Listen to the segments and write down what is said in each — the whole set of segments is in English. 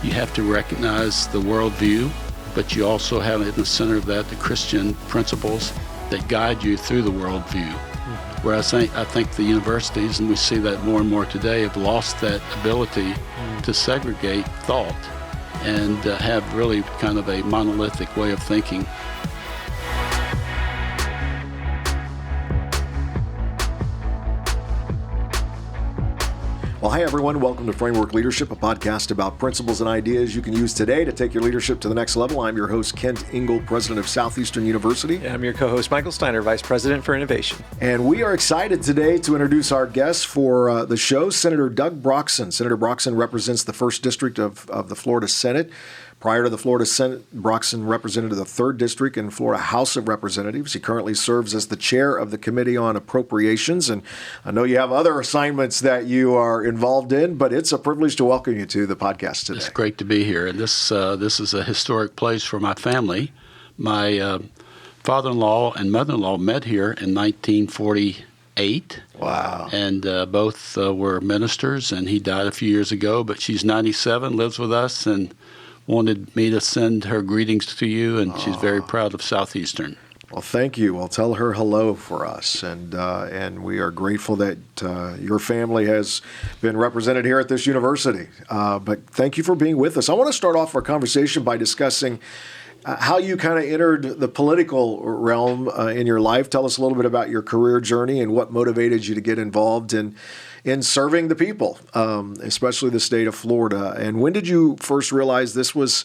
you have to recognize the worldview, but you also have in the center of that the Christian principles that guide you through the worldview. Whereas I think the universities, and we see that more and more today, have lost that ability to segregate thought and have really kind of a monolithic way of thinking. Well, hi, everyone. Welcome to Framework Leadership, a podcast about principles and ideas you can use today to take your leadership to the next level. I'm your host, Kent Ingle, president of Southeastern University. And I'm your co-host, Michael Steiner, vice president for innovation. And we are excited today to introduce our guest for the show, Senator Doug Broxson. Senator Broxson represents the 1st District of the Florida Senate. Prior to the Florida Senate, Broxson represented the 3rd District in Florida House of Representatives. He currently serves as the chair of the Committee on Appropriations. And I know you have other assignments that you are involved in, but it's a privilege to welcome you to the podcast today. It's great to be here. And this is a historic place for my family. My father-in-law and mother-in-law met here in 1948. Wow. And both were ministers, and he died a few years ago. But she's 97, lives with us, and wanted me to send her greetings to you, and she's very proud of Southeastern. Well, thank you. Well, tell her hello for us, and we are grateful that your family has been represented here at this university. But thank you for being with us. I want to start off our conversation by discussing how you kind of entered the political realm in your life. Tell us a little bit about your career journey and what motivated you to get involved in serving the people, especially the state of Florida. And when did you first realize this was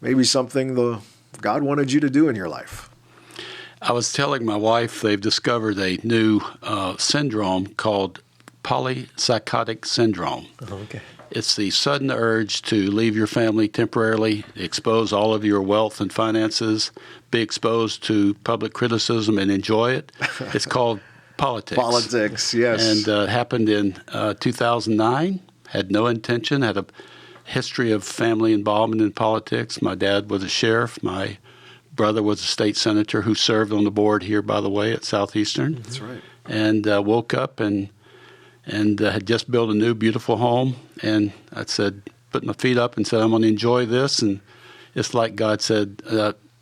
maybe something God wanted you to do in your life? I was telling my wife they've discovered a new syndrome called polypsychotic syndrome. Okay. It's the sudden urge to leave your family temporarily, expose all of your wealth and finances, be exposed to public criticism and enjoy it. It's called politics. Politics, yes. And happened in 2009. Had no intention, had a history of family involvement in politics. My dad was a sheriff. My brother was a state senator who served on the board here, by the way, at Southeastern. That's right. And woke up and had just built a new, beautiful home. And I said, put my feet up and said, I'm going to enjoy this. And it's like God said,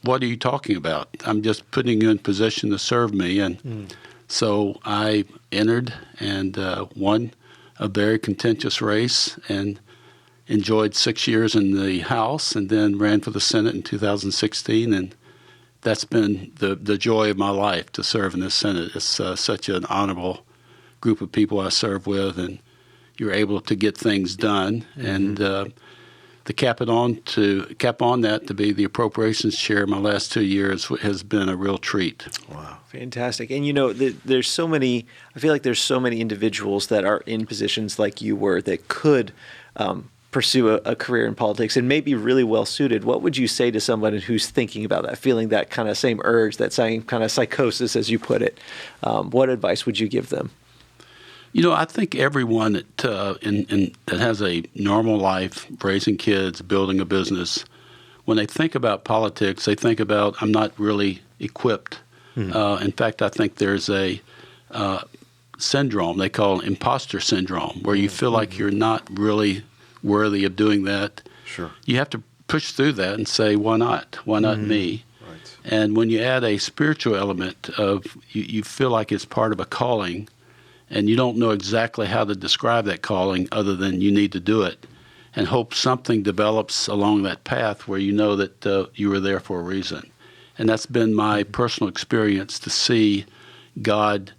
what are you talking about? I'm just putting you in position to serve me. And so I entered and won a very contentious race and enjoyed 6 years in the House and then ran for the Senate in 2016. And that's been the joy of my life to serve in this Senate. It's such an honorable group of people I serve with, and you're able to get things done. And to cap on that, to be the appropriations chair my last 2 years has been a real treat. Wow. Fantastic. And there's so many, I feel like there's so many individuals that are in positions like you were that could pursue a career in politics and may be really well suited. What would you say to someone who's thinking about that, feeling that kind of same urge, that same kind of psychosis, as you put it? What advice would you give them? I think everyone that has a normal life, raising kids, building a business, when they think about politics, they think about, I'm not really equipped. In fact, I think there's a syndrome they call imposter syndrome, where you feel like you're not really worthy of doing that. Sure. You have to push through that and say, why not? Why not me? Right. And when you add a spiritual element of, you feel like it's part of a calling, and you don't know exactly how to describe that calling other than you need to do it, and hope something develops along that path where you know that you were there for a reason. And that's been my personal experience, to see God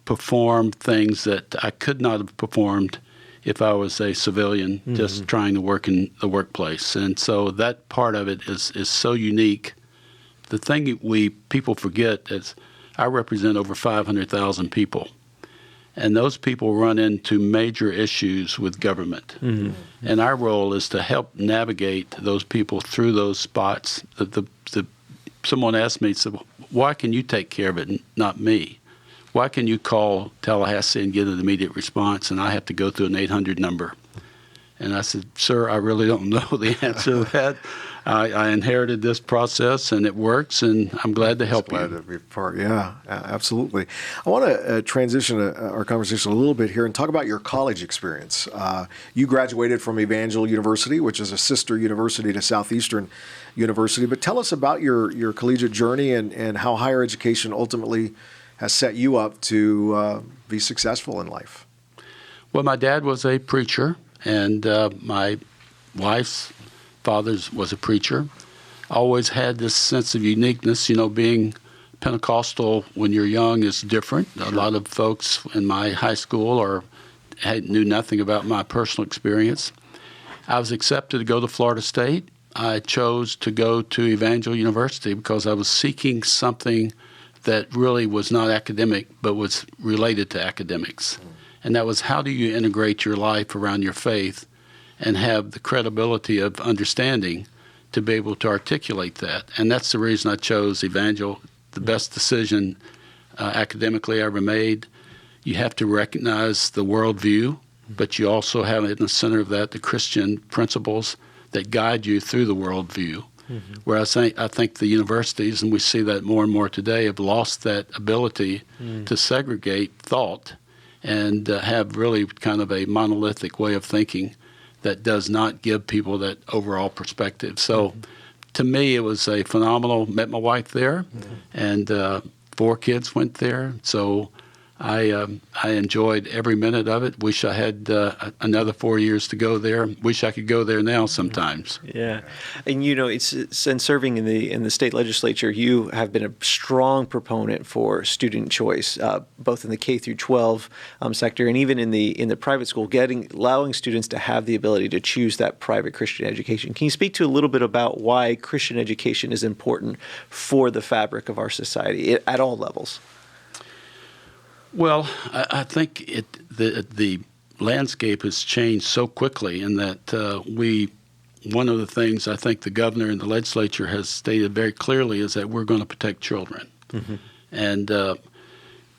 perform things that I could not have performed if I was a civilian just trying to work in the workplace. And so that part of it is so unique. The thing people forget is I represent over 500,000 people. And those people run into major issues with government. And our role is to help navigate those people through those spots. Someone asked me, said, why can you take care of it and not me? Why can you call Tallahassee and get an immediate response and I have to go through an 800 number? And I said, sir, I really don't know the answer to that. I inherited this process, and it works, and I'm glad to help Glad you. to be part. Yeah, absolutely. I want to transition our conversation a little bit here and talk about your college experience. You graduated from Evangel University, which is a sister university to Southeastern University. But tell us about your collegiate journey and how higher education ultimately has set you up to be successful in life. Well, my dad was a preacher, and my wife's father was a preacher. Always had this sense of uniqueness. Being Pentecostal when you're young is different. A lot of folks in my high school knew nothing about my personal experience. I was accepted to go to Florida State. I chose to go to Evangel University because I was seeking something that really was not academic but was related to academics. And that was, how do you integrate your life around your faith and have the credibility of understanding to be able to articulate that? And that's the reason I chose Evangel, the best decision academically I ever made. You have to recognize the worldview, but you also have in the center of that the Christian principles that guide you through the worldview. Mm-hmm. Whereas I think the universities, and we see that more and more today, have lost that ability to segregate thought and have really kind of a monolithic way of thinking that does not give people that overall perspective. So to me, it was a phenomenal, met my wife there, and 4 kids went there. So I enjoyed every minute of it. Wish I had another 4 years to go there. Wish I could go there now sometimes. Yeah, and it's since serving in the state legislature, you have been a strong proponent for student choice, both in the K through 12 sector and even in the private school, allowing students to have the ability to choose that private Christian education. Can you speak to a little bit about why Christian education is important for the fabric of our society at all levels? Well, I think the landscape has changed so quickly in that one of the things I think the governor and the legislature has stated very clearly is that we're going to protect children. Mm-hmm. And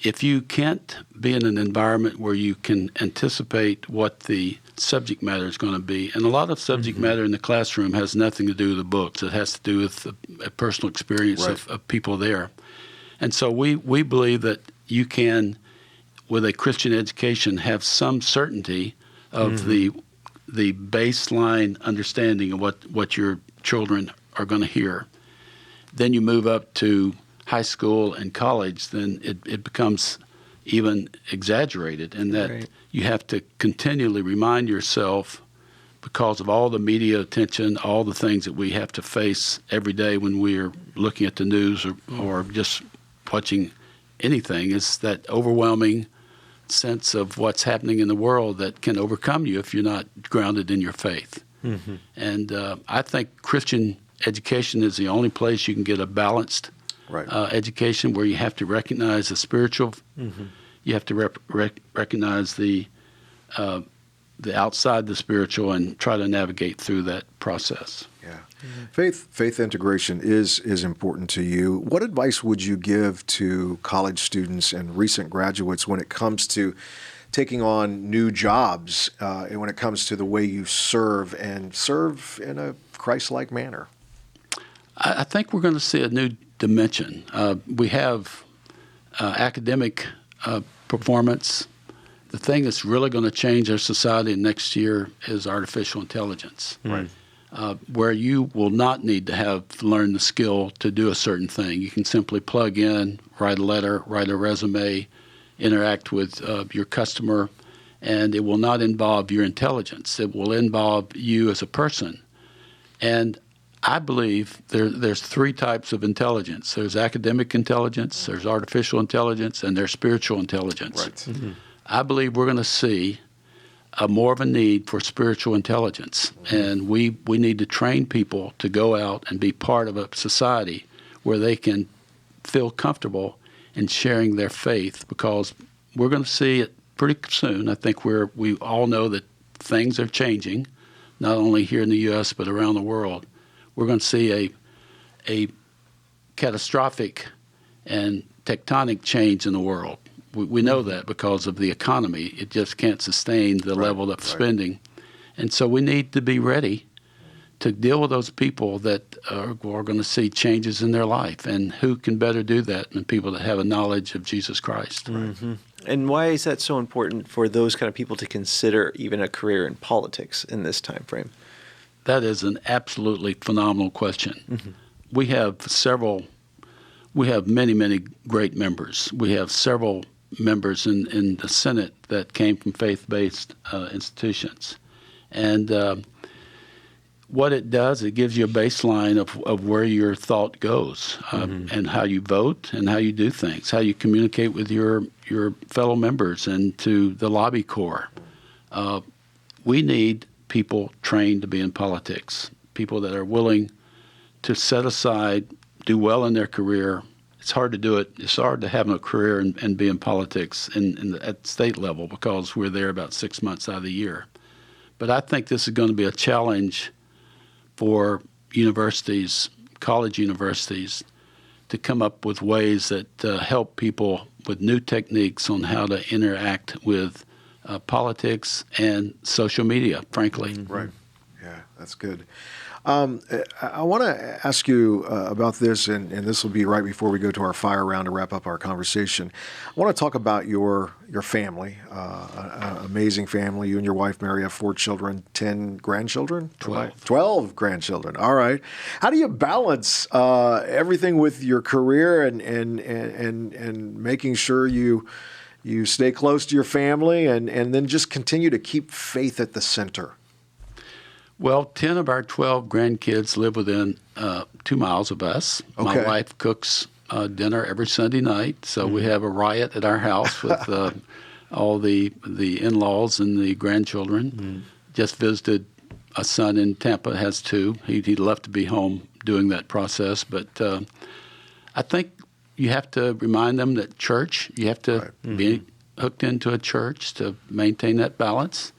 if you can't be in an environment where you can anticipate what the subject matter is going to be, and a lot of subject matter in the classroom has nothing to do with the books. It has to do with a personal experience of people there. And so we believe that you can, with a Christian education, have some certainty of the baseline understanding of what your children are going to hear. Then you move up to high school and college, then it becomes even exaggerated in that you have to continually remind yourself, because of all the media attention, all the things that we have to face every day when we're looking at the news or just watching anything, is that overwhelming sense of what's happening in the world that can overcome you if you're not grounded in your faith. Mm-hmm. And I think Christian education is the only place you can get a balanced education, where you have to recognize the spiritual, you have to recognize the outside the spiritual and try to navigate through that process. Yeah. Faith integration is important to you. What advice would you give to college students and recent graduates when it comes to taking on new jobs and when it comes to the way you serve in a Christ-like manner? I think we're going to see a new dimension. We have academic performance. The thing that's really going to change our society next year is artificial intelligence. Right. Where you will not need to have learned the skill to do a certain thing. You can simply plug in, write a letter, write a resume, interact with your customer, and it will not involve your intelligence. It will involve you as a person. And I believe there's 3 types of intelligence. There's academic intelligence, there's artificial intelligence, and there's spiritual intelligence. Right. Mm-hmm. I believe we're going to see more of a need for spiritual intelligence. And we need to train people to go out and be part of a society where they can feel comfortable in sharing their faith, because we're going to see it pretty soon. I think we all know that things are changing, not only here in the U.S. but around the world. We're going to see a catastrophic and tectonic change in the world. We know that because of the economy. It just can't sustain the level of spending. And so we need to be ready to deal with those people that are going to see changes in their life. And who can better do that than people that have a knowledge of Jesus Christ? Mm-hmm. And why is that so important for those kind of people to consider even a career in politics in this time frame? That is an absolutely phenomenal question. Mm-hmm. We have many great members. We have several members in the Senate that came from faith-based institutions. And what it does, it gives you a baseline of where your thought goes, and how you vote and how you do things, how you communicate with your fellow members and to the lobby corps. We need people trained to be in politics, people that are willing to set aside, do well in their career. It's hard to do it. It's hard to have a career and be in politics at state level because we're there about 6 months out of the year. But I think this is going to be a challenge for universities, college universities, to come up with ways that help people with new techniques on how to interact with politics and social media, frankly. Right. Yeah, that's good. I want to ask you about this, and this will be right before we go to our fire round to wrap up our conversation. I want to talk about your family, an amazing family. You and your wife, Mary, have 4 children, 10 grandchildren? 12 grandchildren. All right. How do you balance everything with your career and making sure you stay close to your family and then just continue to keep faith at the center? Well, 10 of our 12 grandkids live within 2 miles of us. Okay. My wife cooks dinner every Sunday night, so we have a riot at our house with all the in-laws and the grandchildren. Just visited a son in Tampa, has 2. He'd love to be home doing that process, but I think you have to remind them that church, you have to be hooked into a church to maintain that balance.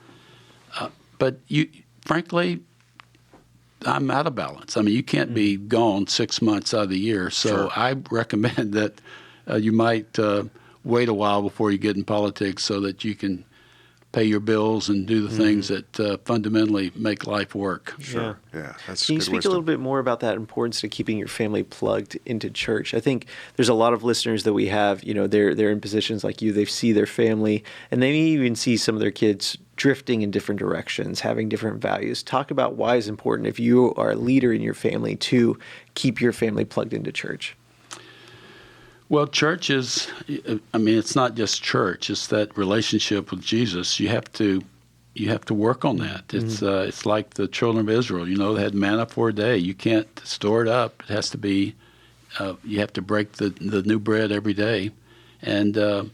But frankly, I'm out of balance. I mean, you can't be gone 6 months out of the year. So I recommend that you might wait a while before you get in politics so that you can pay your bills and do the things that fundamentally make life work. Sure. Yeah, that's Can you good speak wisdom. a little bit more about that importance to keeping your family plugged into church? I think there's a lot of listeners that we have, they're in positions like you. They see their family, and they may even see some of their kids drifting in different directions, having different values. Talk about why it's important, if you are a leader in your family, to keep your family plugged into church. Well, church is, it's not just church. It's that relationship with Jesus. You have to work on that. It's like the children of Israel. They had manna for a day. You can't store it up. It has to be. You have to break the new bread every day, and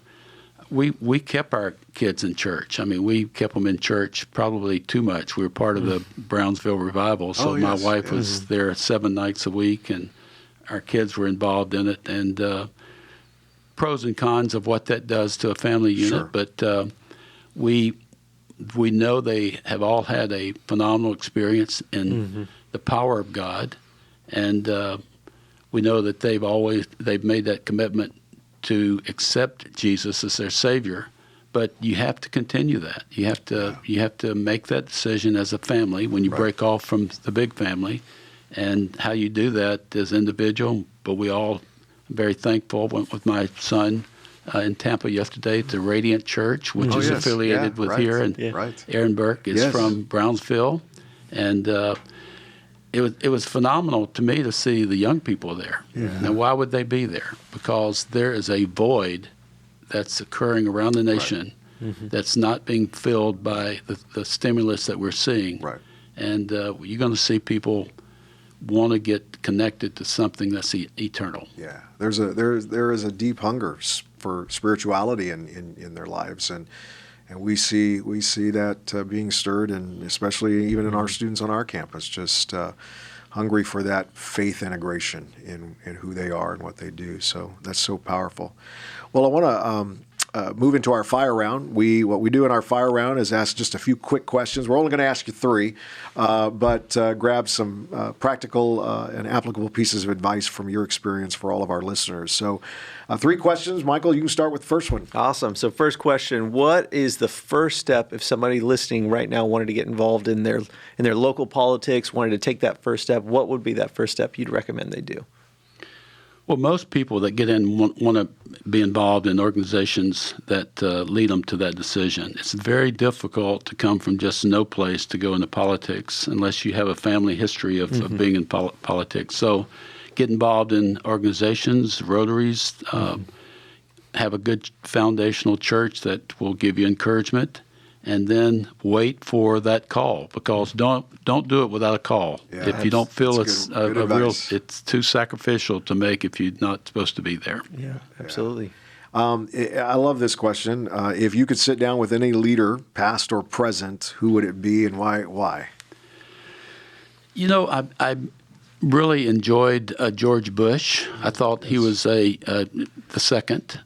we kept our kids in church. We kept them in church probably too much. We were part of the Brownsville revival, so my wife was there 7 nights a week, and our kids were involved in it. And pros and cons of what that does to a family unit, but we know they have all had a phenomenal experience in the power of God, and we know that they've made that commitment to accept Jesus as their Savior. But you have to continue that. You have to make that decision as a family when you break off from the big family, and how you do that as individual. But we all very thankful. Went with my son in Tampa yesterday to Radiant Church, which is affiliated with here, and Aaron Burke is from Brownsville, and it was phenomenal to me to see the young people there. Now, why would they be there? Because there is a void that's occurring around the nation that's not being filled by the stimulus that we're seeing, and you're going to see people want to get connected to something that's eternal. Yeah, there is a deep hunger for spirituality in their lives, and we see that being stirred, and especially even in our students on our campus, just hungry for that faith integration in who they are and what they do. So that's so powerful. Well, I want move into our fire round. What we do in our fire round is ask just a few quick questions. We're only going to ask you 3, but grab some practical and applicable pieces of advice from your experience for all of our listeners. So 3 questions. Michael, you can start with the first one. Awesome. So first question, what is the first step if somebody listening right now wanted to get involved in their local politics, wanted to take that first step? What would be that first step you'd recommend they do? Well, most people that get in want to be involved in organizations that lead them to that decision. It's very difficult to come from just no place to go into politics unless you have a family history of being in politics. So get involved in organizations, Rotaries, have a good foundational church that will give you encouragement, and then wait for that call, because don't do it without a call. Yeah, if you don't feel it's good a real, advice. it's too sacrificial to make if you're not supposed to be there. Yeah, absolutely. I love this question. If you could sit down with any leader, past or present, who would it be and why? You know, I really enjoyed George Bush. I thought he was the second.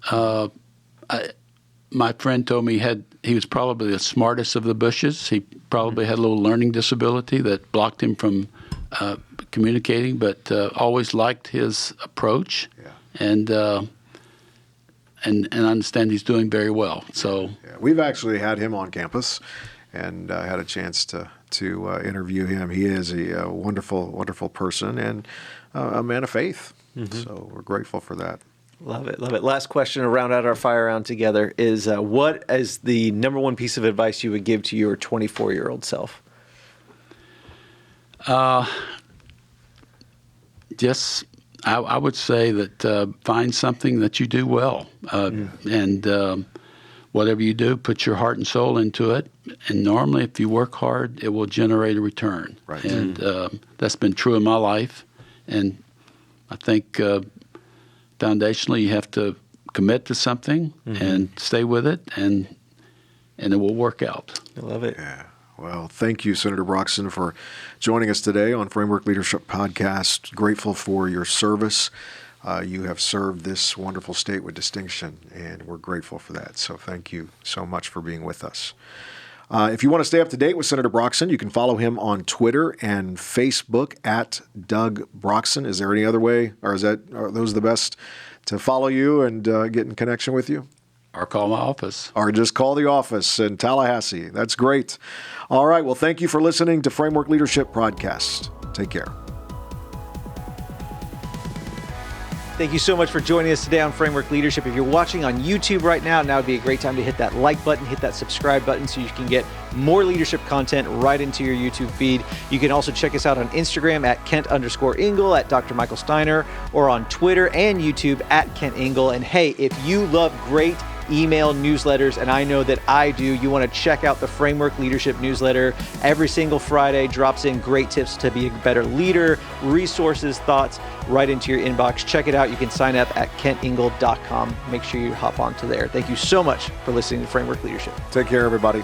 My friend told me he was probably the smartest of the Bushes. He probably had a little learning disability that blocked him from communicating, but always liked his approach. Yeah. And I understand he's doing very well. So Yeah, we've actually had him on campus, and had a chance to interview him. He is a wonderful, wonderful person and a man of faith. So we're grateful for that. Love it, love it. Last question to round out our fire round together is what is the number one piece of advice you would give to your 24-year-old self? I would say that find something that you do well, and whatever you do, put your heart and soul into it. And normally, if you work hard, it will generate a return. Right. And that's been true in my life. And I think foundationally, you have to commit to something and stay with it, and it will work out. I love it. Yeah. Well, thank you, Senator Broxson, for joining us today on Framework Leadership Podcast. Grateful for your service. You have served this wonderful state with distinction, and we're grateful for that. So thank you so much for being with us. If you want to stay up to date with Senator Broxson, you can follow him on Twitter and Facebook at Doug Broxson. Is there any other way, or are those the best to follow you and get in connection with you? Or call my office. Or just call the office in Tallahassee. That's great. All right. Well, thank you for listening to Framework Leadership Podcast. Take care. Thank you so much for joining us today on Framework Leadership. If you're watching on YouTube right now would be a great time to hit that like button, hit that subscribe button so you can get more leadership content right into your YouTube feed. You can also check us out on Instagram at Kent_Ingle, at Dr. Michael Steiner, or on Twitter and YouTube at Kent Ingle. And hey, if you love great email newsletters, and I know that I do, you want to check out the Framework Leadership newsletter. Every single Friday drops in great tips to be a better leader, resources, thoughts right into your inbox. Check it out. You can sign up at kentingle.com. Make sure you hop onto there. Thank you so much for listening to Framework Leadership. Take care, everybody.